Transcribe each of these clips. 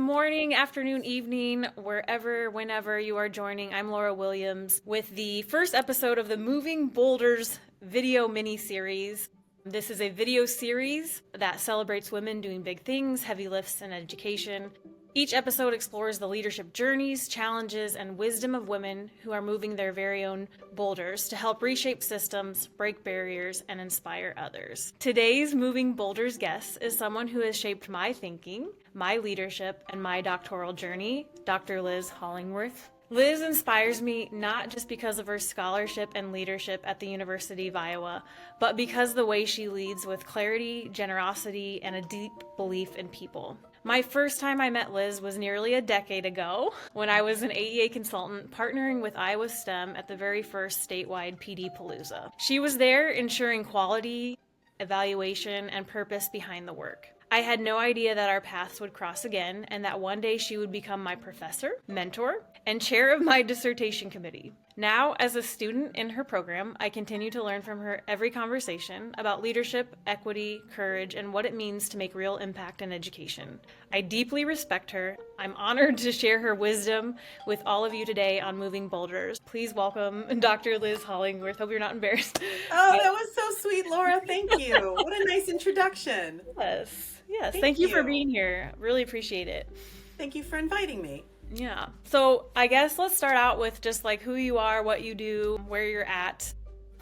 morning, afternoon, evening, whenever you are joining. I'm Laura Williams with the first episode of the Moving BoldHERs video mini-series. This is a video series that celebrates women doing big things, heavy lifts, and education. Each episode explores the leadership journeys, challenges, and wisdom of women who are moving their very own boulders to help reshape systems, break barriers, and inspire others. Today's Moving BoldHERs guest is someone who has shaped my thinking, my leadership, and my doctoral journey, Dr. Liz Hollingworth. Liz inspires me not just because of her scholarship and leadership at the University of Iowa, but because the way she leads with clarity, generosity, and a deep belief in people. My first time I met Liz was nearly a decade ago when I was an AEA consultant partnering with Iowa STEM at the very first statewide PD Palooza. She was there ensuring quality, evaluation, and purpose behind the work. I had no idea that our paths would cross again and that one day she would become my professor, mentor, and chair of my dissertation committee. Now, as a student in her program, I continue to learn from her every conversation about leadership, equity, courage, and what it means to make real impact in education. I deeply respect her. I'm honored to share her wisdom with all of you today on Moving BoldHERs. Please welcome Dr. Liz Hollingworth. Hope you're not embarrassed. Oh, that was so sweet, Laura. Thank you. What a nice introduction. Yes. Thank you for being here. Really appreciate it. Thank you for inviting me. Yeah. So I guess let's start out with just like who you are, what you do, where you're at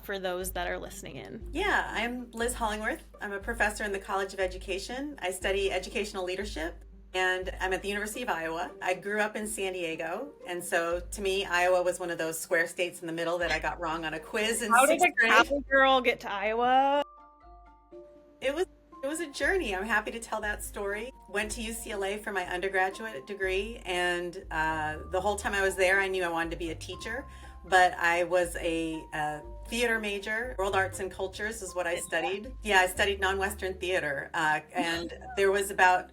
for those that are listening in. Yeah, I'm Liz Hollingworth. I'm a professor in the College of Education. I study educational leadership, and I'm at the University of Iowa. I grew up in San Diego, and so to me, Iowa was one of those square states in the middle that I got wrong on a quiz in How sixth did a grade. Catholic girl get to Iowa? It was a journey. I'm happy to tell that story. Went to UCLA for my undergraduate degree, and the whole time I was there, I knew I wanted to be a teacher, but I was a theater major. World Arts and Cultures is what I studied. Yeah, I studied non-Western theater, and there was about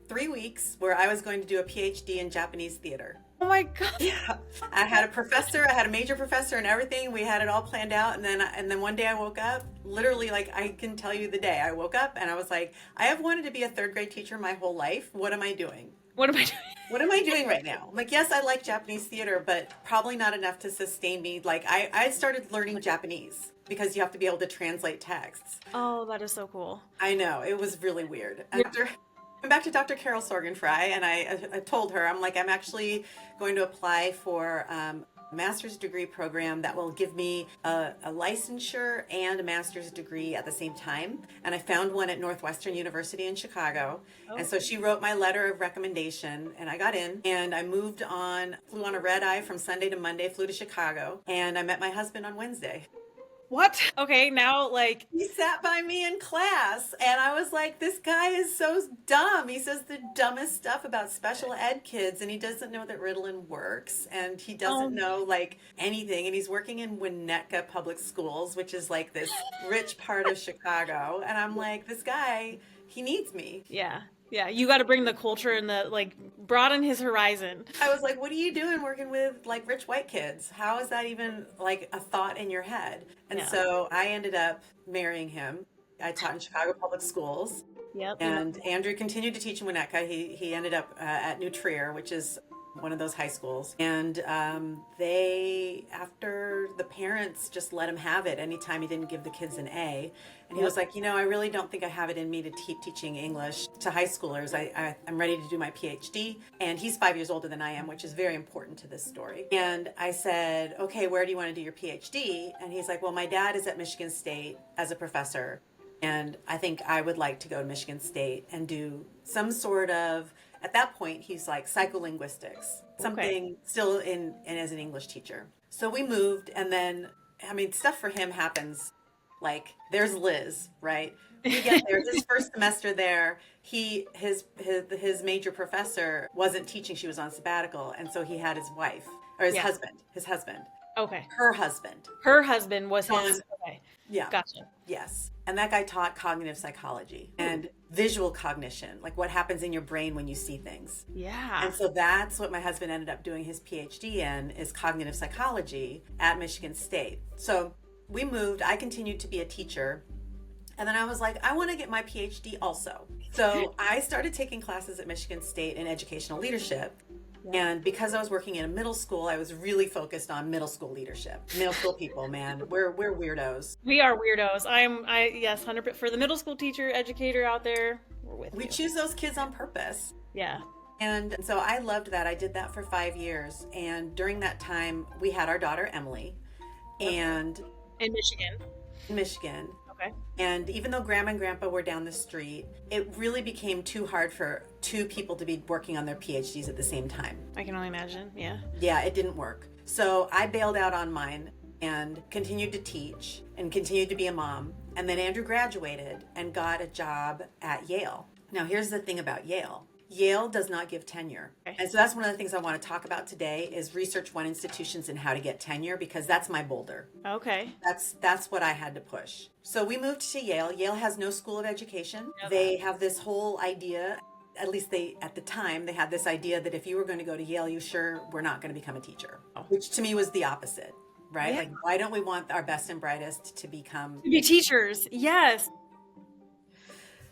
3 weeks where I was going to do a PhD in Japanese theater. Oh my God. Yeah, I had a major professor and everything. We had it all planned out. And then one day I woke up, literally, like I can tell you the day I woke up and I was like, I have wanted to be a third grade teacher my whole life. What am I doing? What am I doing? What am I doing right now? I'm like, yes, I like Japanese theater, but probably not enough to sustain me. Like I started learning Japanese because you have to be able to translate texts. Oh, that is so cool. I know, it was really weird. I'm back to Dr. Carol Sorgenfrey, and I told her, I'm like, I'm actually going to apply for a master's degree program that will give me a licensure and a master's degree at the same time. And I found one at Northwestern University in Chicago. Oh. And so she wrote my letter of recommendation, and I got in, and I moved on, flew on a red eye from Sunday to Monday, flew to Chicago, and I met my husband on Wednesday. What? Okay, now like... He sat by me in class and I was like, this guy is so dumb. He says the dumbest stuff about special ed kids and he doesn't know that Ritalin works and he doesn't know like anything. And he's working in Winnetka Public Schools, which is like this rich part of Chicago. And I'm like, this guy, he needs me. Yeah, you got to bring the culture and the, like, broaden his horizon. I was like, what are you doing working with, like, rich white kids? How is that even, like, a thought in your head? And so I ended up marrying him. I taught in Chicago Public Schools. Yep. And Andrew continued to teach in Winnetka. He ended up at New Trier, which is one of those high schools. And after the parents just let him have it anytime he didn't give the kids an A. And he was like, I really don't think I have it in me to keep teaching English to high schoolers. I'm ready to do my PhD. And he's 5 years older than I am, which is very important to this story. And I said, okay, where do you want to do your PhD? And he's like, well, my dad is at Michigan State as a professor. And I think I would like to go to Michigan State and do some sort of, at that point, he's like psycholinguistics, something still in as an English teacher. So we moved, and then, stuff for him happens. Like, there's Liz, right? We get there, his first semester there, his major professor wasn't teaching, she was on sabbatical, and so he had his wife, or his husband. Okay. Her husband. Her husband was his. Okay. Yeah. Gotcha. Yes. And that guy taught cognitive psychology and visual cognition, like what happens in your brain when you see things. Yeah. And so that's what my husband ended up doing his PhD in, is cognitive psychology at Michigan State. So we moved. I continued to be a teacher And then I was like, I want to get my PhD also. So I started taking classes at Michigan State in educational leadership. And because I was working in a middle school, I was really focused on middle school leadership. Middle school people, man, we're weirdos. We are weirdos. Yes, 100% for the middle school teacher, educator out there. We're with We you. choose those kids on purpose. Yeah. And so I loved that. I did that for 5 years. And during that time, we had our daughter, Emily, and In Michigan. in Michigan. Okay. And even though Grandma and Grandpa were down the street, it really became too hard for two people to be working on their PhDs at the same time. I can only imagine. Yeah. Yeah, it didn't work. So I bailed out on mine and continued to teach and continued to be a mom. And then Andrew graduated and got a job at Yale. Now, here's the thing about Yale. Yale does not give tenure. Okay. And so that's one of the things I want to talk about today is research one institutions and how to get tenure, because that's my boulder. Okay. That's what I had to push. So we moved to Yale. Yale has no school of education. They have this whole idea, at least at the time, they had this idea that if you were going to go to Yale, you sure were not going to become a teacher, which to me was the opposite, right? Yeah. Like, why don't we want our best and brightest to become To be teachers. Yes.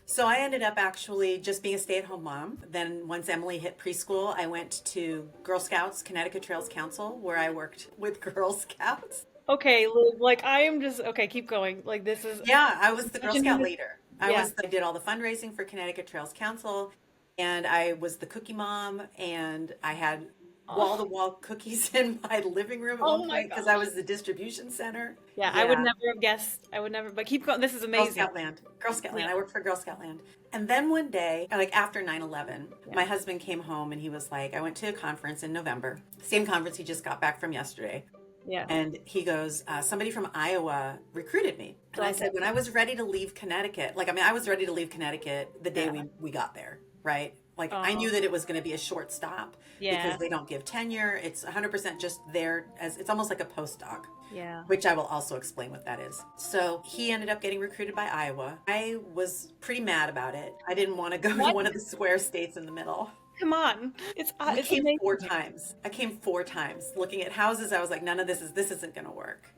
So I ended up actually just being a stay-at-home mom. Then once Emily hit preschool, I went to Girl Scouts, Connecticut Trails Council, where I worked with Girl Scouts. Okay, Liz, like I am just okay. Keep going. Like this is Yeah, I was the Girl Scout leader. Yeah. I did all the fundraising for Connecticut Trails Council, and I was the cookie mom, and I had wall-to-wall cookies in my living room at Oh one my point because I was the distribution center. Yeah, I would never have guessed. I would never. But keep going. This is Girl amazing. Scout Land. Girl Scout Land. Yeah. I worked for Girl Scout Land. And then one day, like after 9/11, my husband came home and he was like, I went to a conference in November, same conference he just got back from yesterday. Yeah. And he goes, somebody from Iowa recruited me. And I said, when I was ready to leave Connecticut, I was ready to leave Connecticut the day we got there, right? Like I knew that it was going to be a short stop because they don't give tenure. It's 100% just there as it's almost like a postdoc. Yeah. Which I will also explain what that is. So he ended up getting recruited by Iowa. I was pretty mad about it. I didn't want to go to one of the square states in the middle. Come on. I came amazing. 4 times. I came 4 times looking at houses. I was like, none of this isn't going to work.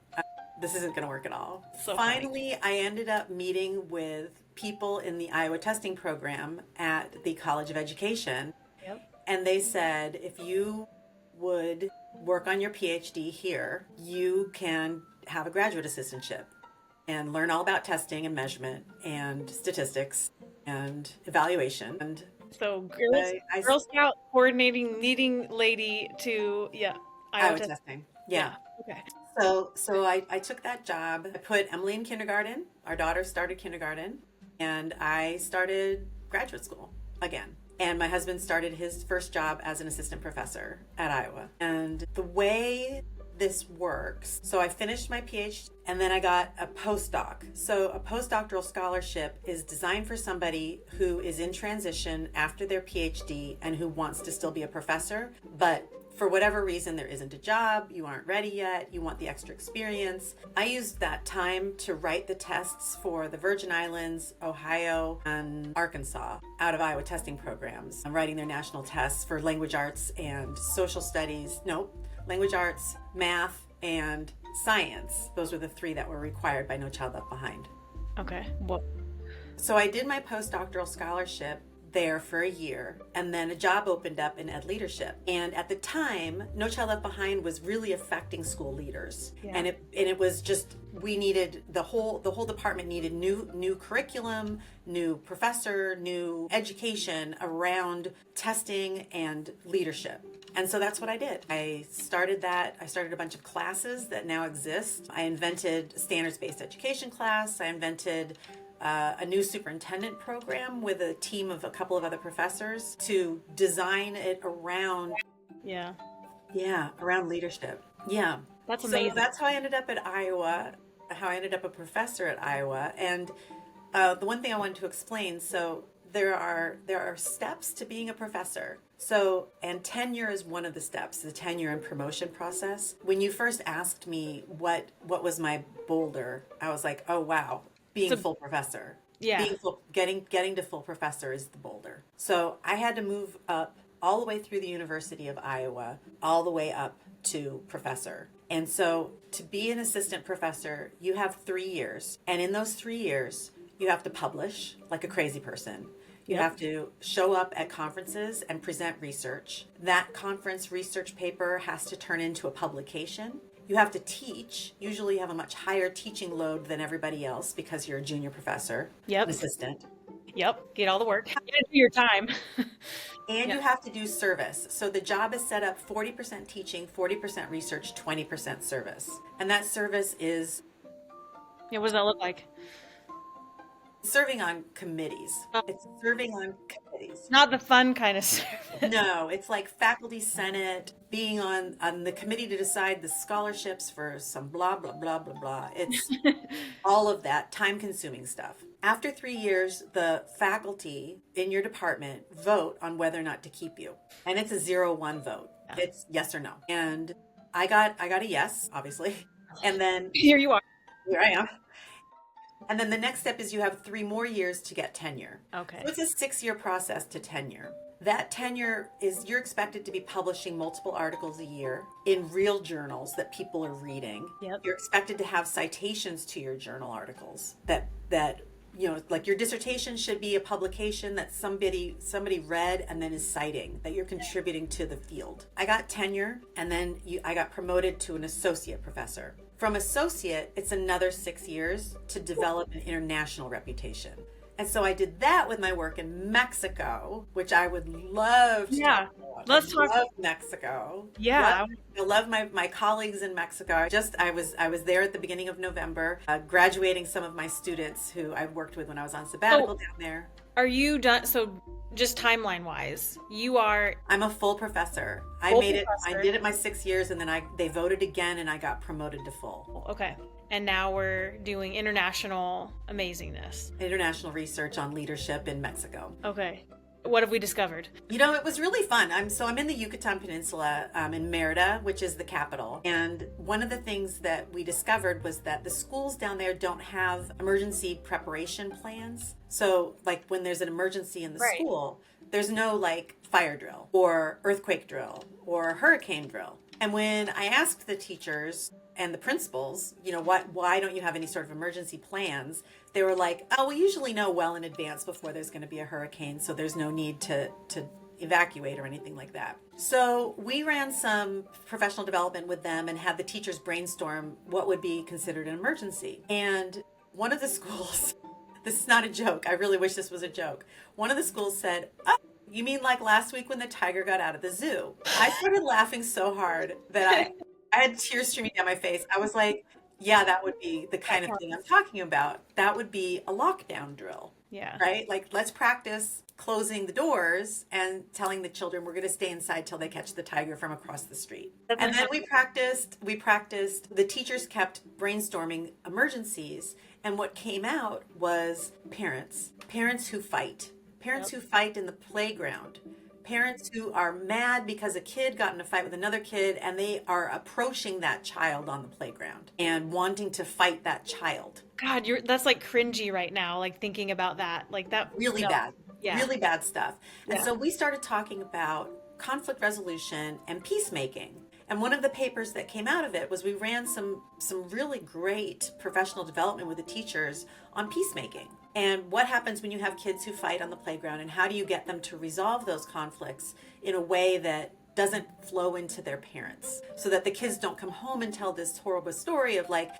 This isn't going to work at all. So finally, I ended up meeting with people in the Iowa testing program at the College of Education. Yep. And they said, if you would work on your PhD here, you can have a graduate assistantship and learn all about testing and measurement and statistics and evaluation. And So Girl Scout coordinating leading lady to Iowa testing. Yeah. Okay. So I took that job. I put Emily in kindergarten. Our daughter started kindergarten, and I started graduate school again. And my husband started his first job as an assistant professor at Iowa. And the way this works, so I finished my PhD and then I got a postdoc. So a postdoctoral scholarship is designed for somebody who is in transition after their PhD and who wants to still be a professor, but for whatever reason, there isn't a job, you aren't ready yet, you want the extra experience. I used that time to write the tests for the Virgin Islands, Ohio, and Arkansas out of Iowa testing programs. I'm writing their national tests for language arts and social studies. Language arts, math, and science. Those were the 3 that were required by No Child Left Behind. Okay. Well, So I did my postdoctoral scholarship there for a year, and then a job opened up in ed leadership. And at the time, No Child Left Behind was really affecting school leaders. Yeah. And it was just, we needed the whole department needed new curriculum, new professor, new education around testing and leadership. And so that's what I did. I started a bunch of classes that now exist. I invented a standards-based education class. I invented a new superintendent program with a team of a couple of other professors to design it around around leadership. Yeah. That's amazing. So that's how I ended up at Iowa, how I ended up a professor at Iowa. And the one thing I wanted to explain, so there are steps to being a professor. So, and tenure is one of the steps, the tenure and promotion process. When you first asked me what was my boulder, I was like, oh wow. Being full professor. Yeah. Getting to full professor is the boulder. So I had to move up all the way through the University of Iowa, all the way up to professor. And so to be an assistant professor, you have 3 years. And in those 3 years, You have to publish like a crazy person. You Yep. have to show up at conferences and present research. That conference research paper has to turn into a publication. You have to teach. Usually you have a much higher teaching load than everybody else because you're a junior professor, Yep. an assistant. Yep. Get all the work. You gotta do your time. And Yeah. you have to do service. So the job is set up 40% teaching, 40% research, 20% service. And that service is Yeah, what does that look like? serving on committees. Oh. It's serving on committees. Not the fun kind of service. No, it's like faculty senate, being on the committee to decide the scholarships for some blah, blah, blah, blah, blah. It's all of that time consuming stuff. After 3 years, the faculty in your department vote on whether or not to keep you. And it's a 0-1 vote. Yeah. It's yes or no. And I got a yes, obviously. And then Here you are. here I am. And then the next step is you have 3 more years to get tenure. Okay. So it's a 6-year process to tenure. That tenure is you're expected to be publishing multiple articles a year in real journals that people are reading. Yep. You're expected to have citations to your journal articles that like your dissertation should be a publication that somebody read and then is citing, that you're contributing to the field. I got tenure, and then I got promoted to an associate professor. From associate, it's another 6 years to develop an international reputation. And so I did that with my work in Mexico, which I would love to Yeah. talk about. Let's I talk- love Mexico. Yeah. I love my colleagues in Mexico. I was there at the beginning of November, graduating some of my students who I worked with when I was on sabbatical down there. Are you done? So just timeline wise, you are. I'm a full professor. I did it my 6 years, and then they voted again, and I got promoted to full. Okay. And now we're doing international amazingness. International research on leadership in Mexico. Okay. What have we discovered? It was really fun. I'm in the Yucatan Peninsula, in Merida, which is the capital. And one of the things that we discovered was that the schools down there don't have emergency preparation plans. So like when there's an emergency in the Right. school, there's no like fire drill or earthquake drill or hurricane drill. And when I asked the teachers and the principals, why don't you have any sort of emergency plans? They were like, oh, we usually know well in advance before there's going to be a hurricane, so there's no need to evacuate or anything like that. So we ran some professional development with them and had the teachers brainstorm what would be considered an emergency. And one of the schools, this is not a joke, I really wish this was a joke. One of the schools said, oh, you mean like last week when the tiger got out of the zoo? I started laughing so hard that I had tears streaming down my face. I was like, yeah, that would be the kind of thing I'm talking about. That would be a lockdown drill. Yeah. Right? Like, let's practice closing the doors and telling the children we're going to stay inside till they catch the tiger from across the street. And then we practiced, the teachers kept brainstorming emergencies. And what came out was parents who fight, who fight in the playground, parents who are mad because a kid got in a fight with another kid and they are approaching that child on the playground and wanting to fight that child. God, that's like cringy right now, like thinking about that. Like that. Really bad. Yeah. Really bad stuff. And Yeah. so we started talking about conflict resolution and peacemaking. And one of the papers that came out of it was we ran some really great professional development with the teachers on peacemaking. And what happens when you have kids who fight on the playground, and how do you get them to resolve those conflicts in a way that doesn't flow into their parents, so that the kids don't come home and tell this horrible story of like,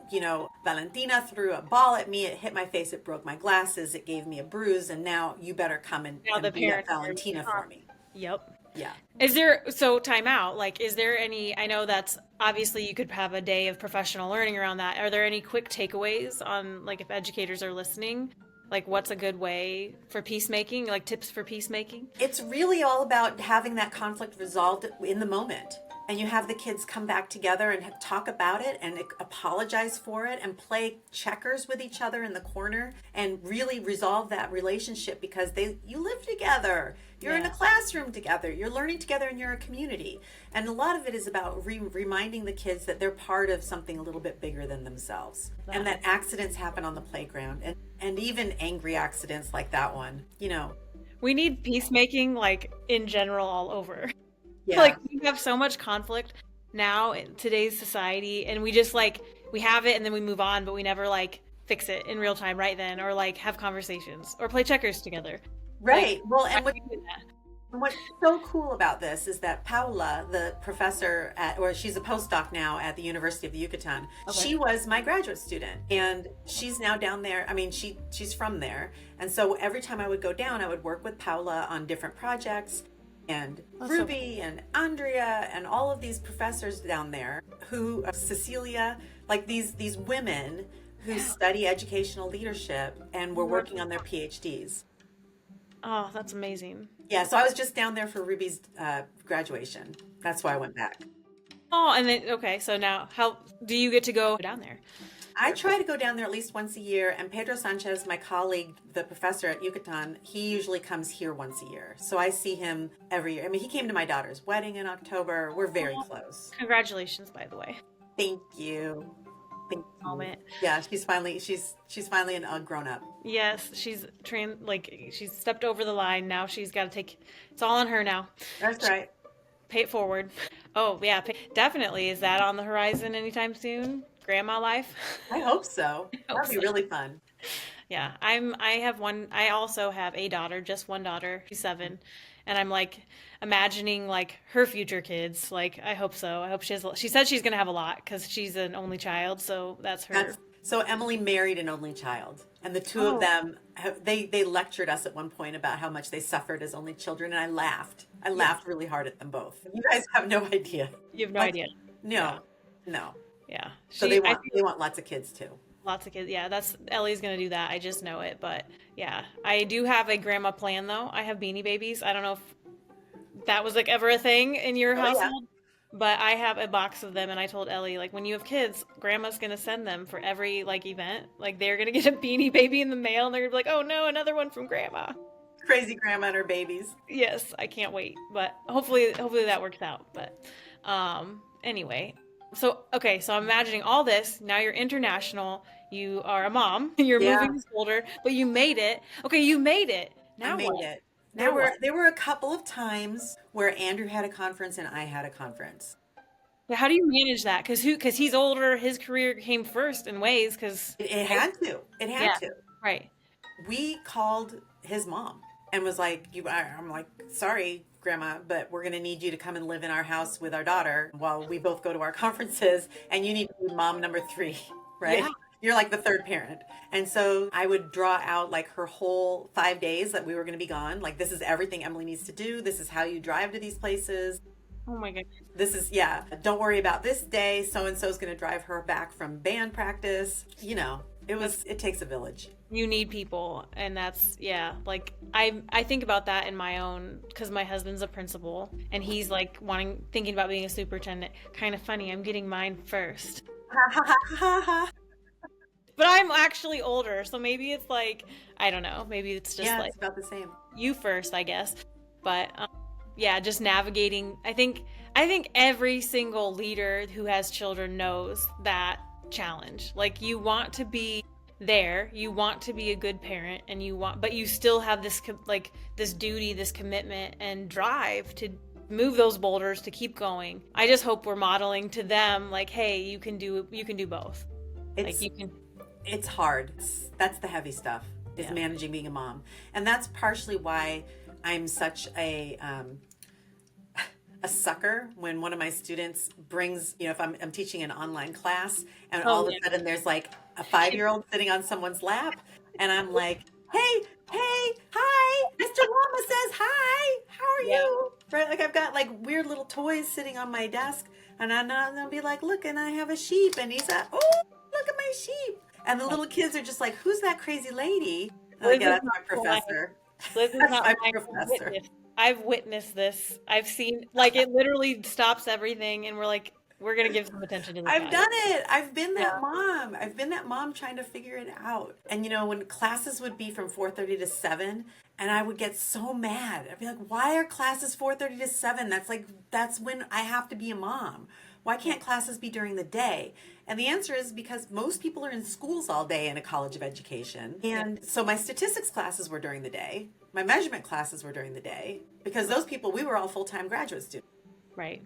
Valentina threw a ball at me, it hit my face, it broke my glasses, it gave me a bruise, and now you better come and beat up Valentina for me. Yep. Yeah. Time out, like, is there any, I know that's obviously you could have a day of professional learning around that. Are there any quick takeaways on, like, if educators are listening? Like, what's a good way for peacemaking, like tips for peacemaking? It's really all about having that conflict resolved in the moment. And you have the kids come back together and talk about it and apologize for it and play checkers with each other in the corner and really resolve that relationship, because you live together. You're in a classroom together. You're learning together and you're a community. And a lot of it is about reminding the kids that they're part of something a little bit bigger than themselves. And that accidents happen on the playground, and even angry accidents like that one, We need peacemaking, like, in general, all over. Yeah. Like, we have so much conflict now in today's society, and we just, like, we have it and then we move on, but we never, like, fix it in real time right then, or like have conversations or play checkers together. Like, Right. Well, how and do you do that? what's so cool about this is that Paula, the professor at, or she's a postdoc now at the University of the Yucatan, Okay. she was my graduate student, and she's now down there. I mean, she's from there, and so every time I would go down, I would work with Paula on different projects, and Ruby and Andrea and all of these professors down there who, Cecilia, like these women who study educational leadership and were working on their PhDs. Oh, that's amazing. Yeah, so I was just down there for Ruby's graduation. That's why I went back. Oh, and then okay, so now how do you get to go down there? I try to go down there at least once a year, and Pedro Sanchez, my colleague, the professor at Yucatan, he usually comes here once a year. So I see him every year. I mean, he came to my daughter's wedding in October. We're very close. Congratulations, by the way. Thank you. Thank you. Moment. Yeah, she's finally a grown up. Yes, she's she's stepped over the line. Now she's got to take. It's all on her now. That's right. Pay it forward. Oh yeah, definitely. Is that on the horizon anytime soon? Grandma life. I hope so. That'd be really fun. Yeah, I also have a daughter, just one daughter. She's 7, and I'm like imagining like her future kids. Like I hope so. I hope she said she's gonna have a lot because she's an only child, so that's her. So Emily married an only child, and the two of them they lectured us at one point about how much they suffered as only children, and I laughed. I laughed really hard at them both. You guys have no idea. You have no idea. No, no. Yeah. So they want lots of kids too. Lots of kids. Yeah, Ellie's gonna do that. I just know it. But yeah, I do have a grandma plan though. I have beanie babies. I don't know if that was like ever a thing in your household, but I have a box of them, and I told Ellie like when you have kids, grandma's gonna send them for every like event. Like they're gonna get a beanie baby in the mail, and they're gonna be like, oh no, another one from grandma. Crazy grandma and her babies. Yes, I can't wait. But hopefully that works out. But anyway. So, okay, so I'm imagining all this. Now you're international. You are a mom. You're moving to Boulder, but you made it. Okay, you made it. Now I made what? it. Now what? There were a couple of times where Andrew had a conference and I had a conference. Yeah, how do you manage that? Because he's older. His career came first in ways. Because it had to. It had to. Right. We called his mom and was like, I'm like, sorry, Grandma, but we're going to need you to come and live in our house with our daughter while we both go to our conferences, and you need to be mom number 3, right? Yeah. You're like the third parent. And so I would draw out like her whole 5 days that we were going to be gone. Like, this is everything Emily needs to do. This is how you drive to these places. Oh my goodness. This is, don't worry about this day. So-and-so's going to drive her back from band practice. You know, it takes a village. You need people, and that's like I think about that in my own, because my husband's a principal and he's like thinking about being a superintendent. Kind of funny, I'm getting mine first. But I'm actually older, so maybe it's like, I don't know, maybe it's just like it's about the same. You first, I guess. But just navigating. I think every single leader who has children knows that challenge. Like, you want to be there, you want to be a good parent, and but you still have this this duty, this commitment and drive to move those boulders, to keep going. I just hope we're modeling to them like, hey, you can do both. It's hard. That's the heavy stuff, is managing being a mom. And that's partially why I'm such a sucker when one of my students brings, if I'm teaching an online class and all of a sudden there's like a 5-year-old sitting on someone's lap, and I'm like, hey, hi, Mr. Llama says hi, how are you? Right? Like, I've got like weird little toys sitting on my desk, and I'll be like, look, and I have a sheep, and he's like, oh, look at my sheep. And the little kids are just like, who's that crazy lady? Like, that's my professor. Liz is not my professor. I've witnessed this. I've seen, like, it literally stops everything, and we're like, we're going to give some attention to this. I've done it. I've been that mom. I've been that mom trying to figure it out. And, when classes would be from 4:30 to 7, and I would get so mad. I'd be like, why are classes 4:30 to 7? That's when I have to be a mom. Why can't classes be during the day? And the answer is because most people are in schools all day in a college of education. And so my statistics classes were during the day. My measurement classes were during the day, because those people, we were all full-time graduate students. Right.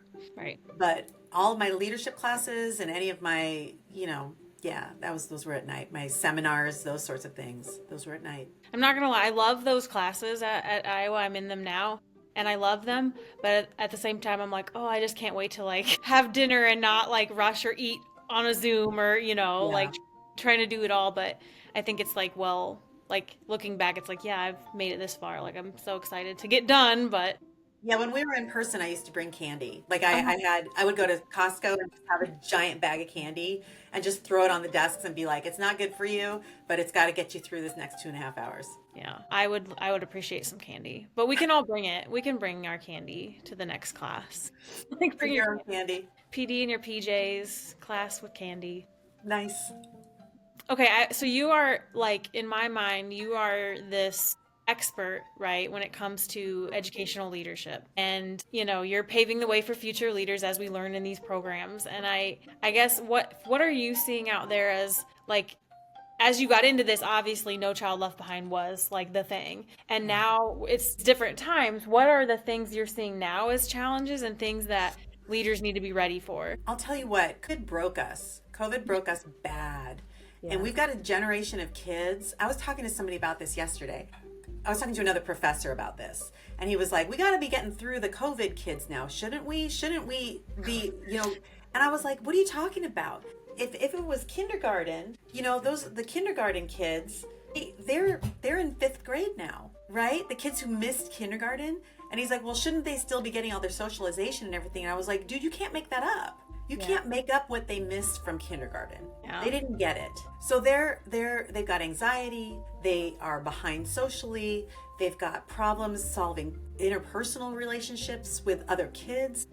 But all of my leadership classes and any of my, Yeah, those were at night. My seminars, those sorts of things, those were at night. I'm not gonna lie, I love those classes at Iowa. I'm in them now, and I love them. But at the same time, I'm like, oh, I just can't wait to like have dinner and not like rush or eat on a Zoom or Yeah. like trying to do it all. But I think it's like, well, like looking back, it's like, yeah, I've made it this far. Like I'm so excited to get done. But Yeah, when we were in person, I used to bring candy. Like uh, I would go to Costco and just have a giant bag of candy and just throw it on the desks and be like, it's not good for you, but it's got to get you through this next 2.5 hours. yeah, I would appreciate some candy. But we can all bring it. We can bring our candy to the next class. Like bring Bring your your own candy. PD and your PJs, class with candy. Nice. Okay, so you are like, in my mind, you are this expert, right, when it comes to educational leadership. And, you're paving the way for future leaders as we learn in these programs. And I guess what are you seeing out there as like as you got into this, obviously No Child Left Behind was like the thing. And now it's different times. What are the things you're seeing now as challenges and things that leaders need to be ready for? I'll tell you what, COVID broke us. COVID broke us bad. And Yeah. we've got a generation of kids. I was talking to somebody about this yesterday. I was talking to another professor about this. And he was like, we got to be getting through the COVID kids now. Shouldn't we? Shouldn't we be, And I was like, what are you talking about? If it was kindergarten, the kindergarten kids, they're in 5th grade now, right? The kids who missed kindergarten. And he's like, well, shouldn't they still be getting all their socialization and everything? And I was like, dude, you can't make that up. You can't make up what they missed from kindergarten. Yeah. They didn't get it. So they've got anxiety, they are behind socially, they've got problems solving interpersonal relationships with other kids.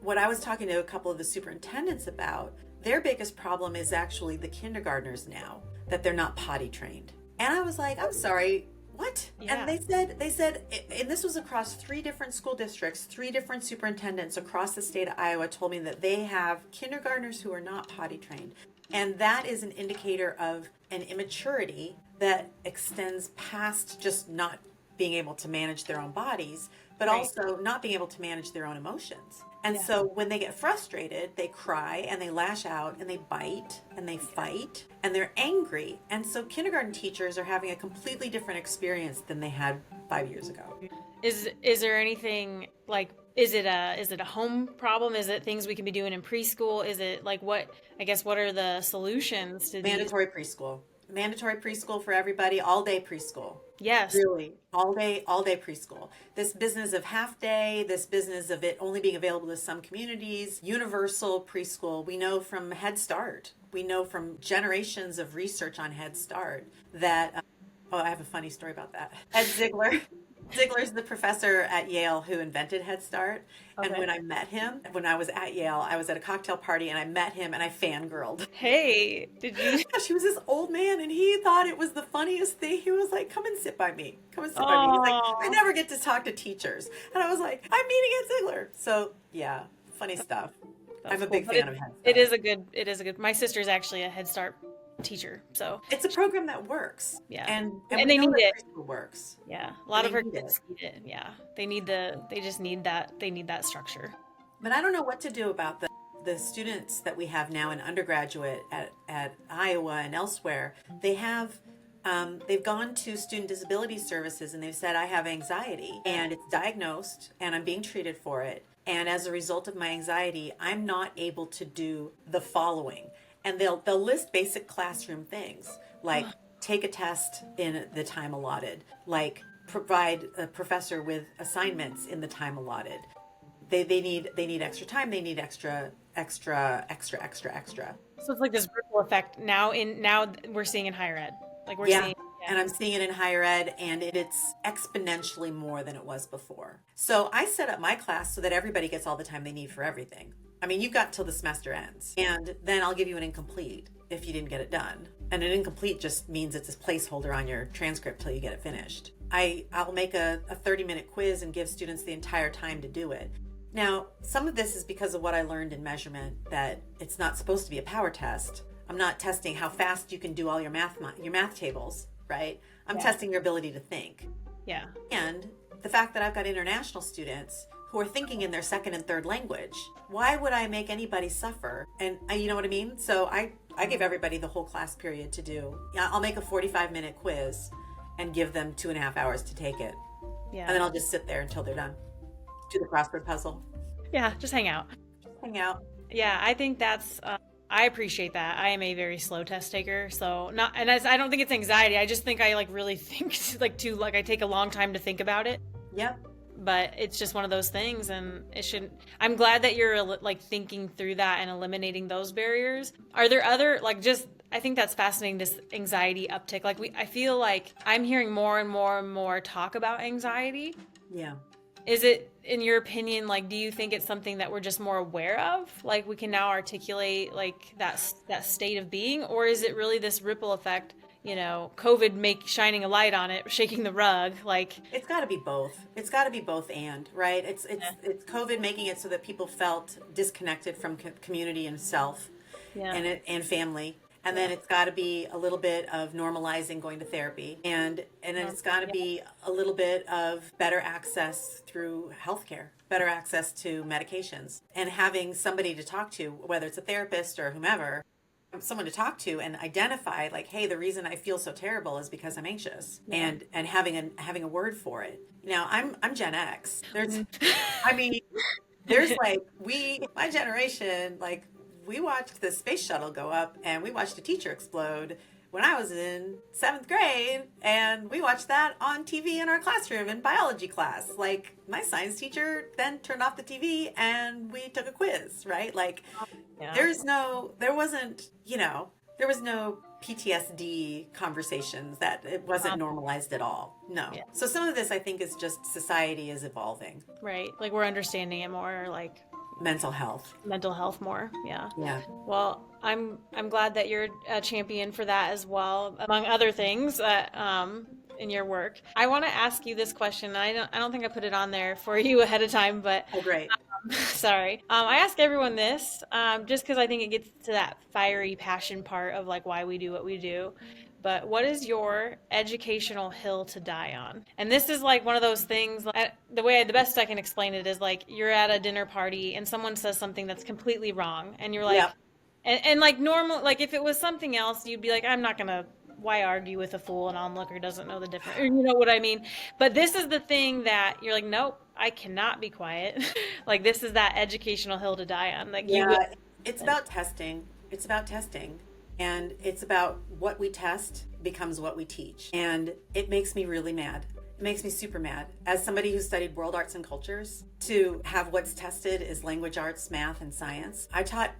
What I was talking to a couple of the superintendents about, their biggest problem is actually the kindergartners now, that they're not potty trained. And I was like, I'm sorry, what? Yeah. And they said, and this was across 3 different school districts, 3 different superintendents across the state of Iowa told me that they have kindergartners who are not potty trained. And that is an indicator of an immaturity that extends past just not being able to manage their own bodies, but also not being able to manage their own emotions. And so when they get frustrated, they cry and they lash out and they bite and they fight and they're angry. And so kindergarten teachers are having a completely different experience than they had 5 years ago. Is there anything like, is it a home problem? Is it things we can be doing in preschool? Is it like what are the solutions to these? Mandatory preschool for everybody, all day preschool. Yes. Really, all day preschool. This business of half day, this business of it only being available to some communities, universal preschool. We know from Head Start, we know from generations of research on Head Start that, I have a funny story about that. Ed Ziegler. Ziegler's the professor at Yale who invented Head Start. Okay. And when I met him, when I was at Yale, I was at a cocktail party and I met him and I fangirled. Hey, did you? He was this old man and he thought it was the funniest thing. He was like, come and sit by me. Come and sit by me. He's like, I never get to talk to teachers. And I was like, I'm meeting Ed Ziegler. So yeah, funny stuff. I'm a big fan of Head Start. It is a good, my sister's actually a Head Start teacher, so it's a program that works. Yeah. And they need it. Works. Yeah. A lot of her kids need it. Yeah. They just need that structure. But I don't know what to do about the students that we have now in undergraduate at Iowa and elsewhere. They've gone to Student Disability Services and they've said, I have anxiety and it's diagnosed and I'm being treated for it. And as a result of my anxiety, I'm not able to do the following. And they'll list basic classroom things like take a test in the time allotted, like provide a professor with assignments in the time allotted. They need extra time. They need extra. So it's like this ripple effect now we're seeing in higher ed. Like we're seeing. Yeah. And I'm seeing it in higher ed, and it's exponentially more than it was before. So I set up my class so that everybody gets all the time they need for everything. I mean, you've got till the semester ends, and then I'll give you an incomplete if you didn't get it done. And an incomplete just means it's a placeholder on your transcript till you get it finished. I'll make a 30-minute quiz and give students the entire time to do it. Now, some of this is because of what I learned in measurement, that it's not supposed to be a power test. I'm not testing how fast you can do all your math tables, right? I'm testing your ability to think. Yeah. And the fact that I've got international students who are thinking in their second and third language. Why would I make anybody suffer? And you know what I mean? So I I give everybody the whole class period to do. Yeah, I'll make a 45-minute quiz and give them 2.5 hours to take it. Yeah. And then I'll just sit there until they're done. Do the crossword puzzle. Yeah, just hang out. Hang out. Yeah, I think that's, I appreciate that. I am a very slow test taker, so not, and I don't think it's anxiety. I just think I like really think like I take a long time to think about it. Yep. But it's just one of those things, and it shouldn't. I'm glad that you're like thinking through that and eliminating those barriers. Are there other I think that's fascinating, this anxiety uptick. I feel like I'm hearing more and more and more talk about anxiety. Yeah. Is it, in your opinion, do you think it's something that we're just more aware of? Like we can now articulate that state of being, or is it really this ripple effect? COVID shining a light on it, shaking the rug. It's got to be both. It's got to be both and, right? It's COVID making it so that people felt disconnected from community and self, and family. And then it's got to be a little bit of normalizing going to therapy, and then it's got to be a little bit of better access through healthcare, better access to medications, and having somebody to talk to, whether it's a therapist or whomever, someone to talk to and identify hey, the reason I feel so terrible is because I'm anxious, and having a word for it. Now I'm Gen X. There's my generation, we watched the space shuttle go up, and we watched a teacher explode when I was in 7th grade, and we watched that on TV in our classroom in biology class. My science teacher then turned off the TV and we took a quiz, right? There was no PTSD conversations, that it wasn't normalized at all. No. Yeah. So some of this, I think, is just society is evolving. Right. We're understanding it more, mental health more. Yeah. Well, I'm glad that you're a champion for that as well, among other things in your work. I want to ask you this question. I don't think I put it on there for you ahead of time, but great. Sorry. I ask everyone this just because I think it gets to that fiery passion part of why we do what we do. But what is your educational hill to die on? And this is one of those things, the best I can explain it is you're at a dinner party and someone says something that's completely wrong. And you're normal, if it was something else, you'd be I'm not going to, why argue with a fool, an onlooker doesn't know the difference? Or, you know what I mean? But this is the thing that you're nope, I cannot be quiet. This is that educational hill to die on. It's about testing. It's about testing. And it's about what we test becomes what we teach. And it makes me really mad. It makes me super mad. As somebody who studied world arts and cultures, to have what's tested is language arts, math, and science. I taught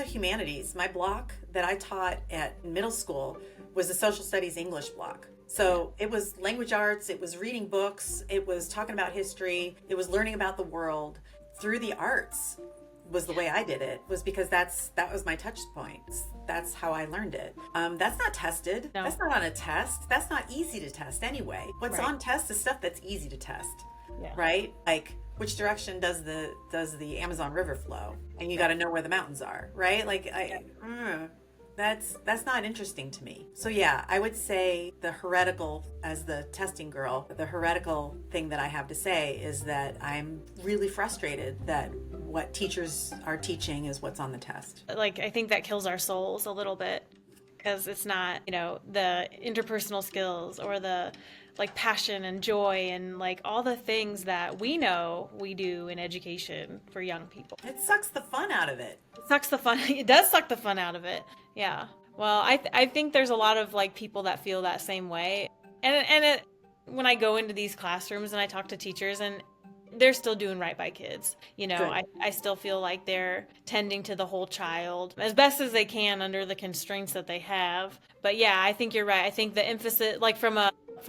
humanities. My block that I taught at middle school was a social studies English block. So it was language arts, it was reading books, it was talking about history, it was learning about the world through the arts. Was the way I did it, was because that was my touch points. That's how I learned it. That's not tested. No. That's not on a test. That's not easy to test anyway. What's on test is stuff that's easy to test, right? Which direction does the Amazon River flow? And you got to know where the mountains are, right? That's not interesting to me. So yeah, I would say the heretical, as the testing girl, the heretical thing that I have to say is that I'm really frustrated that what teachers are teaching is what's on the test. I think that kills our souls a little bit, because it's not, the interpersonal skills or the passion and joy and all the things that we know we do in education for young people. It sucks the fun out of it. It does suck the fun out of it. Yeah. Well, I think there's a lot of people that feel that same way. And when I go into these classrooms and I talk to teachers, and they're still doing right by kids. I still feel like they're tending to the whole child as best as they can under the constraints that they have. But yeah, I think you're right. I think the emphasis, from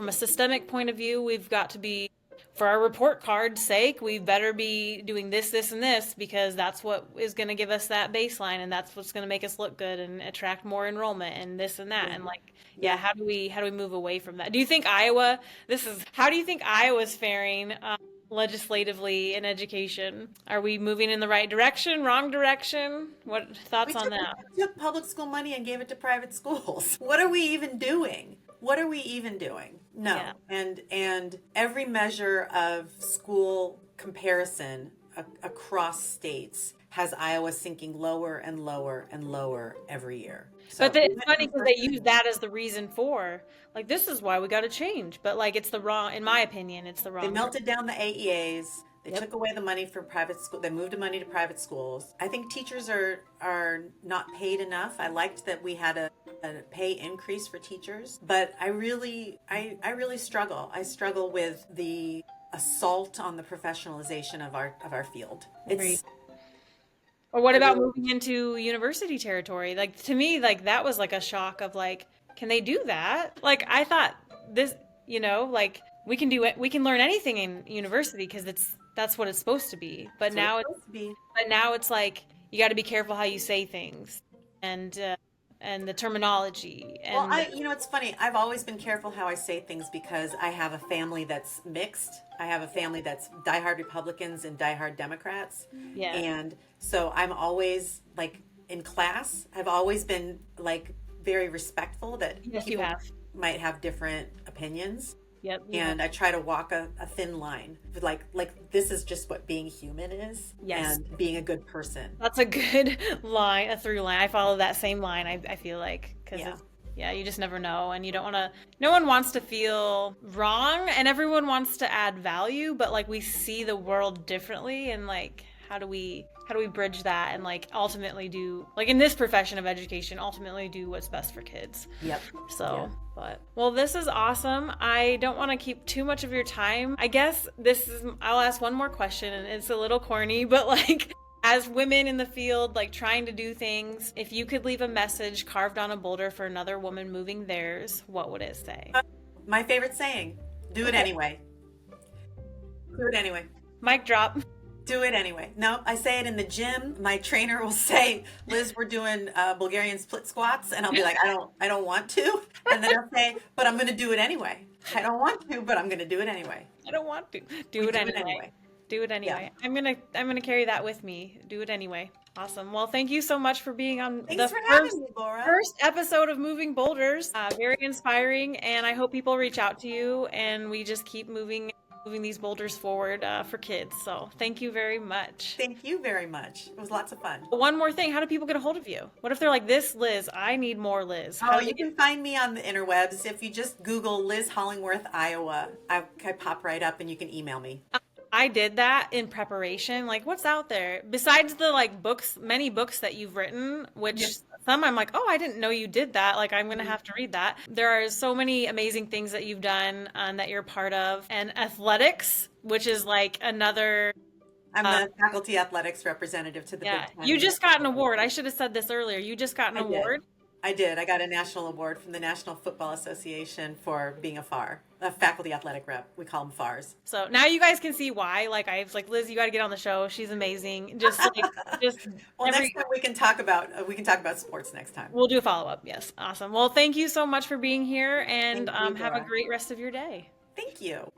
a systemic point of view, we've got to be, for our report card's sake, we better be doing this, this, and this, because that's what is going to give us that baseline, and that's what's going to make us look good and attract more enrollment and this and that. And how do we move away from that? Do you think how do you think Iowa's faring legislatively in education? Are we moving in the right direction, wrong direction? What thoughts on that? We took public school money and gave it to private schools. What are we even doing? No. Yeah. And every measure of school comparison across states has Iowa sinking lower and lower and lower every year. So But we it's went funny from because first they use that as the reason for, like, this is why we got to change. But like, it's the wrong, in my opinion, it's the They wrong. melted down the AEAs. They Yep. took away the money from private school. They moved the money to private schools. I think teachers are not paid enough. I liked that we had a pay increase for teachers, but I really struggle. I struggle with the assault on the professionalization of our field. Agreed. It's Or what I about really moving into university territory? Like, to me, like, that was like a shock of like, can they do that? Like, I thought this, like, we can do it, we can learn anything in university because that's what it's supposed to be. that's what it's supposed to be. But now it's like you got to be careful how you say things, and the terminology Well, and it's funny. I've always been careful how I say things because I have a family that's mixed. I have a family that's diehard Republicans and diehard Democrats. yeah. And so I'm always like in class, I've always been like very respectful that Yes, you people have. might have different opinions. Yep. You have. And I try to walk a thin line. Like this is just what being human is, Yes. and being a good person. That's a good line, a through line. I follow that same line. I feel like because Yeah. yeah, you just never know, and you don't want to. No one wants to feel wrong, and everyone wants to add value, but like we see the world differently, and like how do we bridge that and like ultimately do, like in this profession of education, ultimately do what's best for kids. Yep. So, Yeah. but well, this is awesome. I don't want to keep too much of your time. I guess I'll ask one more question, and it's a little corny, but like, as women in the field, like trying to do things, if you could leave a message carved on a boulder for another woman moving theirs, what would it say? My favorite saying, do it anyway. Do it anyway. Mic drop. Do it anyway. No, I say it in the gym. My trainer will say, "Liz, we're doing Bulgarian split squats," and I'll be like, I don't want to." And then I'll say, "But I'm going to do it anyway. I don't want to, but I'm going to do it anyway." I don't want to. We Do it do it anyway. anyway. Do it anyway. I'm gonna carry that with me. Do it anyway. Awesome. Well, thank you so much for being on Thanks the for having me, Laura. first episode of Moving Boulders. Very inspiring, and I hope people reach out to you, and we just keep moving these boulders forward for kids. So thank you very much. Thank you very much. It was lots of fun. One more thing, how do people get a hold of you? What if they're like, this Liz, I need more Liz? How Oh, do you can find me on the interwebs. If you just Google Liz Hollingworth, Iowa, I pop right up and you can email me. I did that in preparation. Like, what's out there besides the like books, many books that you've written, which some I'm like, oh, I didn't know you did that. Like, I'm gonna have to read that. There are so many amazing things that you've done and that you're part of, and athletics, which is like another. I'm the faculty athletics representative to the Yeah, Big Ten. you just got an award. I should have said this earlier. You just got an award. I did. I got a national award from the National Football Association for being a FAR, a faculty athletic rep. We call them FARs. So now you guys can see why. Like, I was like, Liz, you got to get on the show. She's amazing. Just Well, next time we can talk about sports next time. We'll do a follow up. Yes, awesome. Well, thank you so much for being here, and Thank you, have a Laura. great rest of your day. Thank you.